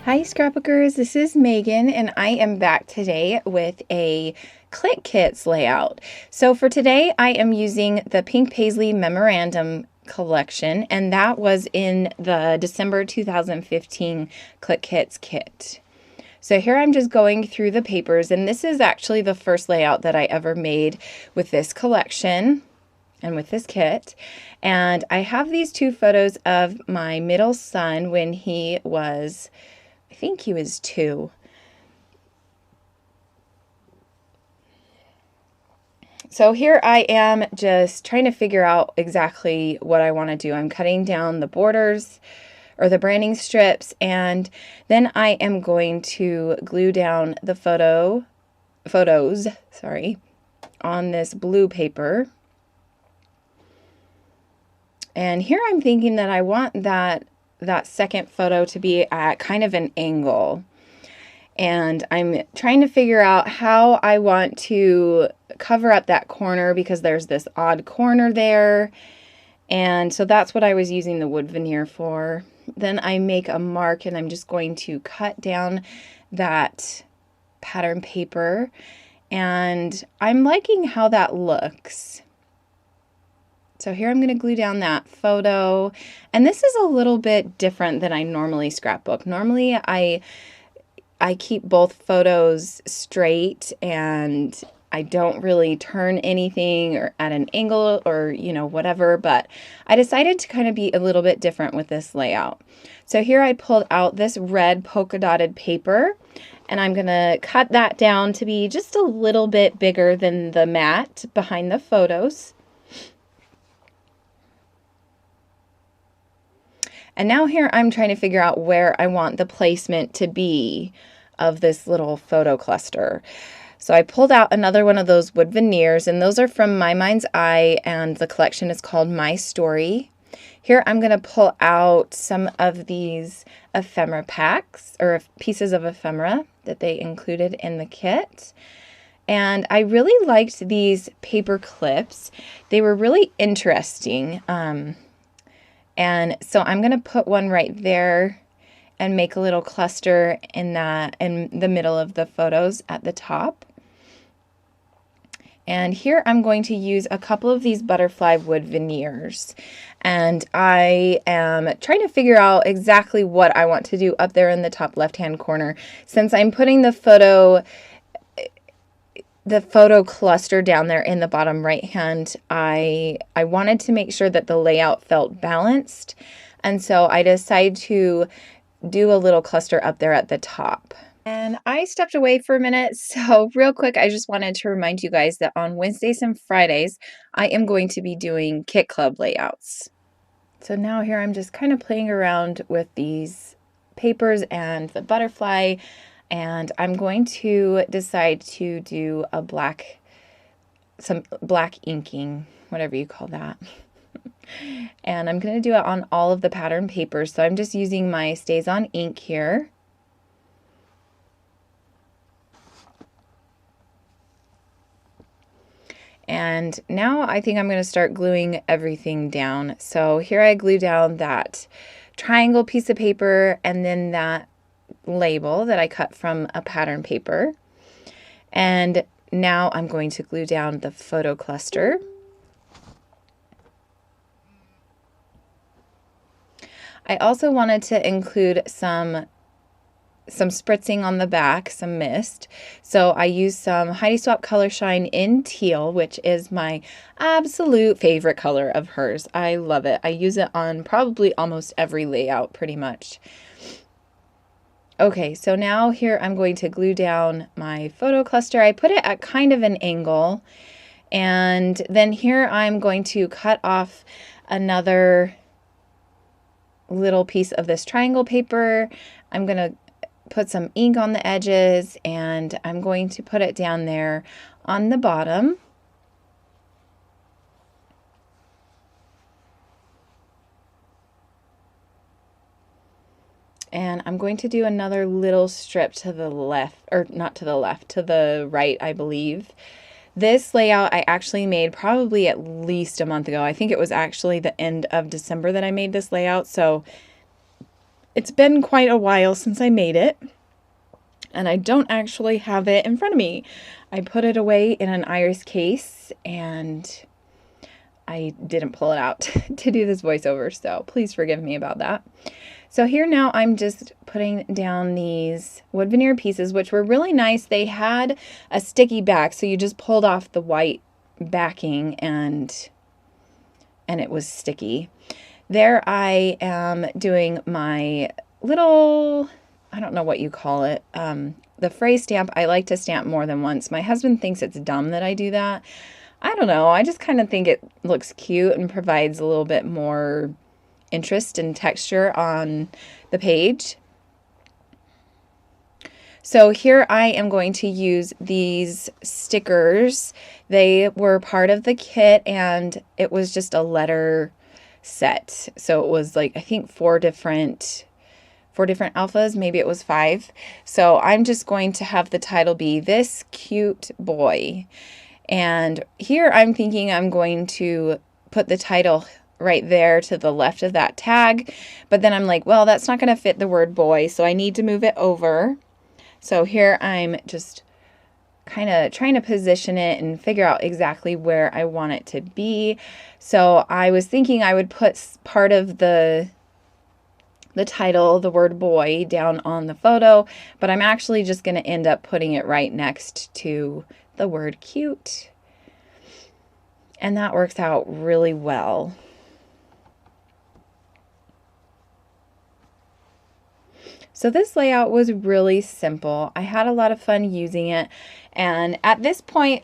Hi scrapbookers, this is Megan and I am back today with a Clique Kits layout. So for today I am using the Pink Paislee Memorandum collection, and that was in the December 2015 Clique Kits kit. So here I'm just going through the papers, and this is actually the first layout that I ever made with this collection and with this kit. And I have these two photos of my middle son when he was, I think he was 2. So here I am just trying to figure out exactly what I want to do. I'm cutting down the borders or the branding strips, and then I am going to glue down the photos on this blue paper. And here I'm thinking that I want that second photo to be at kind of an angle. And I'm trying to figure out how I want to cover up that corner because there's this odd corner there. And so that's what I was using the wood veneer for. Then I make a mark and I'm just going to cut down that pattern paper. And I'm liking how that looks. So here I'm going to glue down that photo. And this is a little bit different than I normally scrapbook. Normally I keep both photos straight and I don't really turn anything or at an angle or, whatever, but I decided to kind of be a little bit different with this layout. So here I pulled out this red polka dotted paper, and I'm going to cut that down to be just a little bit bigger than the mat behind the photos. And now here I'm trying to figure out where I want the placement to be of this little photo cluster. So I pulled out another one of those wood veneers, and those are from My Mind's Eye, and the collection is called My Story. Here I'm going to pull out some of these ephemera packs, or pieces of ephemera that they included in the kit. And I really liked these paper clips. They were really interesting. And so I'm going to put one right there and make a little cluster in the middle of the photos at the top. And here I'm going to use a couple of these butterfly wood veneers. And I am trying to figure out exactly what I want to do up there in the top left-hand corner. Since I'm putting the photo cluster down there in the bottom right hand, I wanted to make sure that the layout felt balanced, and so I decided to do a little cluster up there at the top. And I stepped away for a minute, so real quick I just wanted to remind you guys that on Wednesdays and Fridays I am going to be doing Kit Club layouts. So now here I'm just kind of playing around with these papers and the butterfly. And I'm going to decide to do some black inking, whatever you call that. And I'm going to do it on all of the pattern papers. So I'm just using my Stays On ink here. And now I think I'm going to start gluing everything down. So here I glue down that triangle piece of paper and then that label that I cut from a pattern paper. And now I'm going to glue down the photo cluster. I also wanted to include some spritzing on the back, some mist. So I used some Heidi Swap Color Shine in teal, which is my absolute favorite color of hers. I love it. I use it on probably almost every layout pretty much. Okay, so now here I'm going to glue down my photo cluster. I put it at kind of an angle, and then here I'm going to cut off another little piece of this triangle paper. I'm going to put some ink on the edges, and I'm going to put it down there on the bottom. And I'm going to do another little strip to the left, or not to the left, to the right, I believe. This layout I actually made probably at least a month ago. I think it was actually the end of December that I made this layout. So it's been quite a while since I made it, and I don't actually have it in front of me. I put it away in an iris case, and I didn't pull it out to do this voiceover, so please forgive me about that. So here now I'm just putting down these wood veneer pieces, which were really nice. They had a sticky back, so you just pulled off the white backing and it was sticky. There I am doing my little, I don't know what you call it, the phrase stamp. I like to stamp more than once. My husband thinks it's dumb that I do that. I don't know. I just kind of think it looks cute and provides a little bit more interest and texture on the page. So here I am going to use these stickers. They were part of the kit, and it was just a letter set. So it was like, I think four different alphas, maybe it was 5. So I'm just going to have the title be This Cute Boy. And here I'm thinking I'm going to put the title right there to the left of that tag. But then I'm like, well, that's not going to fit the word boy, so I need to move it over. So here I'm just kind of trying to position it and figure out exactly where I want it to be. So I was thinking I would put part of the title, the word boy, down on the photo, but I'm actually just going to end up putting it right next to the word cute. And that works out really well. So this layout was really simple. I had a lot of fun using it. And at this point,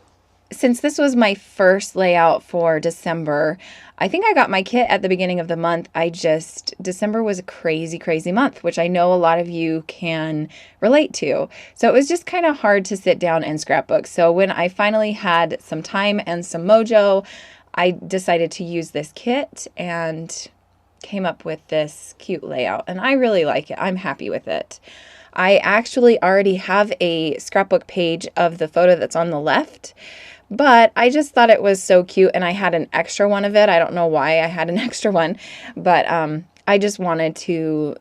since this was my first layout for December, I think I got my kit at the beginning of the month. December was a crazy, crazy month, which I know a lot of you can relate to. So it was just kind of hard to sit down and scrapbook. So when I finally had some time and some mojo, I decided to use this kit and came up with this cute layout, and I really like it. I'm happy with it. I actually already have a scrapbook page of the photo that's on the left, but I just thought it was so cute, and I had an extra one of it. I don't know why I had an extra one, but I just wanted to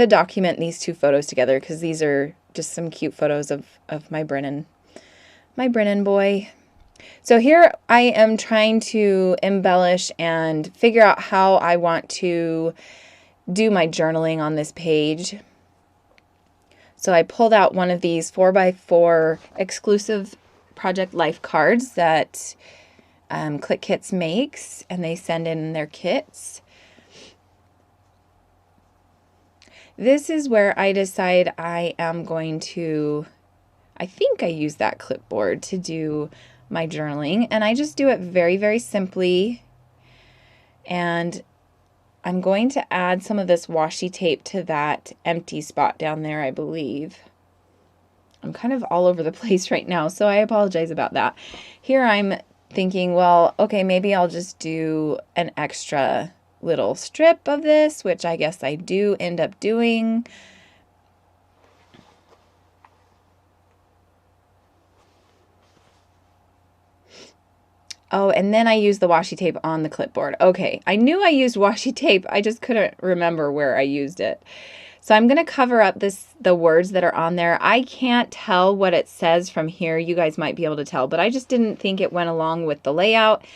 document these 2 photos together, because these are just some cute photos of my Brennan boy. So here I am trying to embellish and figure out how I want to do my journaling on this page. So I pulled out one of these 4x4 exclusive Project Life cards that Clique Kits makes, and they send in their kits. This is where I decide I am going to, I think I use that clipboard to do my journaling, and I just do it very, very simply. And I'm going to add some of this washi tape to that empty spot down there, I believe. I'm kind of all over the place right now, so I apologize about that. Here I'm thinking, well, okay, maybe I'll just do an extra little strip of this, which I guess I do end up doing. Oh, and then I used the washi tape on the clipboard. Okay, I knew I used washi tape. I just couldn't remember where I used it. So I'm going to cover up the words that are on there. I can't tell what it says from here. You guys might be able to tell, but I just didn't think it went along with the layout.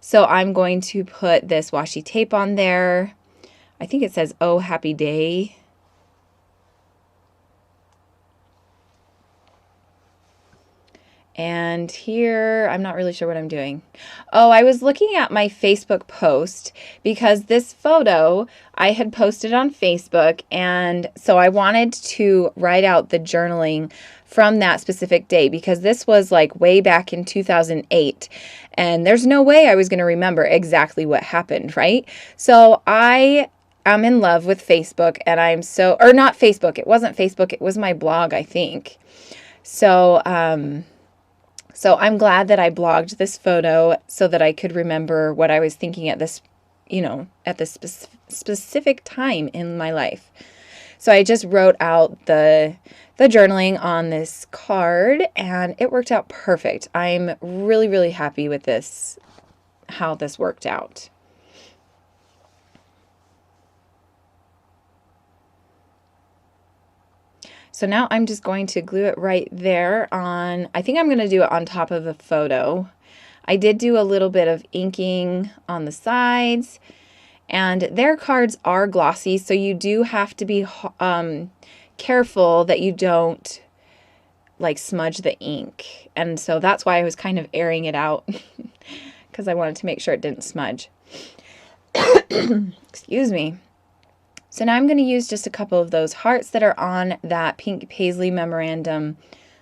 So I'm going to put this washi tape on there. I think it says, "Oh, happy day." And here, I'm not really sure what I'm doing. Oh, I was looking at my Facebook post because this photo I had posted on Facebook, and so I wanted to write out the journaling from that specific day, because this was like way back in 2008, and there's no way I was going to remember exactly what happened, right? So I'm in love with Facebook, and or not Facebook, it wasn't Facebook, it was my blog, I think. So I'm glad that I blogged this photo so that I could remember what I was thinking at this, at this specific time in my life. So I just wrote out the journaling on this card, and it worked out perfect. I'm really, really happy with this, how this worked out. So now I'm just going to glue it right there on, I think I'm going to do it on top of a photo. I did do a little bit of inking on the sides, and their cards are glossy, so you do have to be careful that you don't like smudge the ink. And so that's why I was kind of airing it out because I wanted to make sure it didn't smudge. Excuse me. So now I'm going to use just a couple of those hearts that are on that Pink Paislee Memorandum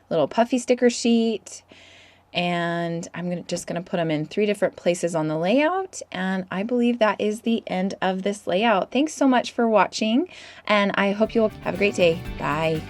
little puffy sticker sheet. And I'm just going to put them in 3 different places on the layout. And I believe that is the end of this layout. Thanks so much for watching, and I hope you'll have a great day. Bye.